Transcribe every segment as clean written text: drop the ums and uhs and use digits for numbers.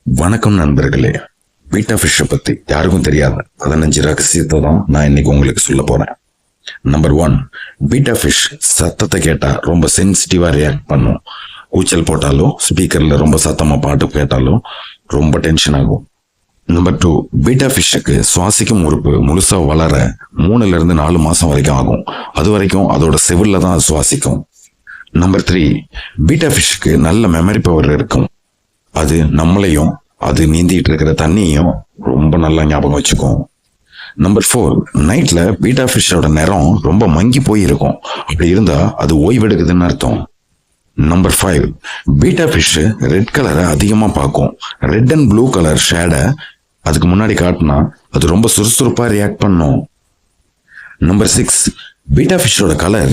வணக்கம் நண்பர்களே. பீட்டா ஃபிஷ்ஷை பத்தி யாருக்கும் தெரியாத 15 ரகசியத்தை தான் நான் இன்னைக்கு உங்களுக்கு சொல்ல போறேன். நம்பர் 1, பீட்டா ஃபிஷ் சத்தத்தை கேட்டா ரொம்ப சென்சிட்டிவா ரியாக்ட் பண்ணும். கூச்சல் போட்டாலோ ஸ்பீக்கர்ல ரொம்ப சத்தமா பாட்டு கேட்டாலோ ரொம்ப டென்ஷன் ஆகும். நம்பர் 2, பீட்டா ஃபிஷ்ஷுக்கு சுவாசிக்கும் உறுப்பு முழுசா வளர 3 இருந்து 4 மாசம் வரைக்கும் ஆகும். அது வரைக்கும் அதோட செவில்ல தான் சுவாசிக்கும். நம்பர் 3, பீட்டா ஃபிஷ்ஷுக்கு நல்ல மெமரி பவர் இருக்கும். அது நம்மளையும் அது நீந்திட்டு இருக்கிற தண்ணியையும் ரொம்ப நல்லா ஞாபகம் வச்சுக்கும். நம்பர் 4, நைட்ல பீட்டா ஃபிஷ்ஷோட நிறம் ரொம்ப மங்கி போயிருக்கும். அப்படி இருந்தா அது ஓய்வெடுக்குதுன்னு அர்த்தம். நம்பர் 5, பீட்டா ஃபிஷ் ரெட் கலரை அதிகமா பார்க்கும். ரெட் அண்ட் ப்ளூ கலர் ஷேடை அதுக்கு முன்னாடி காட்டினா அது ரொம்ப சுறுசுறுப்பா ரியாக்ட் பண்ணும். நம்பர் 6, பீட்டா ஃபிஷ்ஷோட கலர்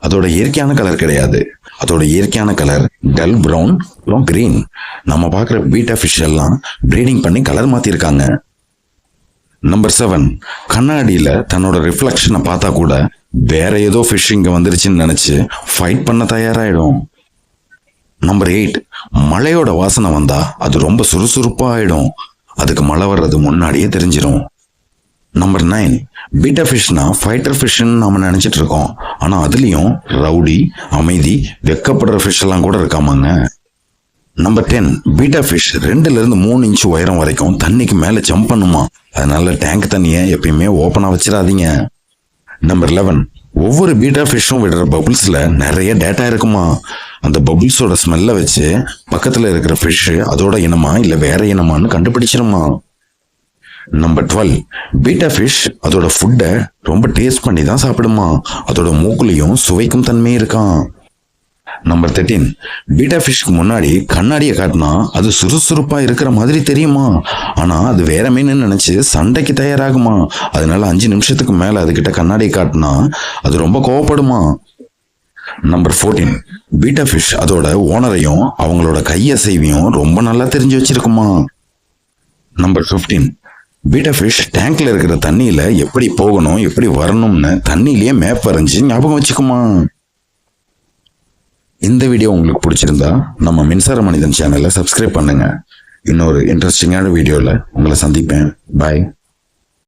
அதோட இயற்கையான கலர் கிடையாது. அதோட இயற்கையான கலர் டல் பிரவுன் அப்புறம் கிரீன். நம்ம பார்க்குற பீட்டா ஃபிஷ் எல்லாம் ப்ரீடிங் பண்ணி கலர் மாத்திருக்காங்க. நம்பர் 7, கண்ணாடியில தன்னோட ரிஃப்ளெக்ஷனை பார்த்தா கூட வேற ஏதோ ஃபிஷ் இங்க வந்துருச்சுன்னு நினைச்சு ஃபைட் பண்ண தயாராயிடும். நம்பர் 8, மழையோட வாசனை வந்தா அது ரொம்ப சுறுசுறுப்பா ஆயிடும். அதுக்கு மழை வர்றது முன்னாடியே தெரிஞ்சிடும். நம்பர் 9, பீட்டா ஃபிஷ்னா ஃபைட்டர் ஃபிஷ்ன்னு நாம நினைச்சிட்டு இருக்கோம். ஆனா அதுலயும் ரவுடி, அமைதி, வெக்கப்படுற ஃபிஷ் எல்லாம் கூட இருக்காமாங்க. நம்பர் 10, பீட்டா ஃபிஷ் 2 இருந்து 3 இன்ச் உயரம் வரைக்கும் தண்ணிக்கு மேல ஜம்ப் பண்ணுமா. அதனால டேங்க் தண்ணியை எப்பயுமே ஓப்பனா வச்சிடாதீங்க. நம்பர் 11, ஒவ்வொரு பீட்டா ஃபிஷ்ஷும் விடுற பபுள்ஸ்ல நிறைய டேட்டா இருக்குமா. அந்த பபுள்ஸோட ஸ்மெல்ல வச்சு பக்கத்துல இருக்கிற ஃபிஷ் அதோட இனமா இல்ல வேற இனமான்னு கண்டுபிடிச்சிருமா. நம்பர் 12, பீட்டா ஃபிஷ் அதோட ஃபுட்டை ரொம்ப டேஸ்ட் பண்ணி தான் சாப்பிடுமா. அதோட மூக்குலையும் சுவைக்கும் தன்மை இருக்கான். நம்பர் 13, பீட்டா ஃபிஷ்க்கு முன்னாடி கண்ணாடியை காட்டினா அது சுறுசுறுப்பா இருக்கிற மாதிரி தெரியுமா. ஆனா அது வேற மீன் நினைச்சு சண்டைக்கு தயாராகுமா. அதனால 5 நிமிஷத்துக்கு மேல அதுகிட்ட கண்ணாடியை காட்டினா அது ரொம்ப கோவப்படுமா. நம்பர் 14, பீட்டா ஃபிஷ் அதோட ஓனரையும் அவங்களோட கையசைவையும் ரொம்ப நல்லா தெரிஞ்சு வச்சிருக்குமா. நம்பர் 15, பீட்டா ஃபிஷ் டேங்க்ல இருக்கிற தண்ணியில எப்படி போகணும் எப்படி வரணும்னு தண்ணியிலேயே மேப் வரைஞ்சு ஞாபகம் வச்சுக்குமா. இந்த வீடியோ உங்களுக்கு பிடிச்சிருந்தா நம்ம மின்சார மனிதன் சேனலை சப்ஸ்கிரைப் பண்ணுங்க. இன்னொரு இன்ட்ரெஸ்டிங்கான வீடியோல உங்களை சந்திப்பேன். பாய்.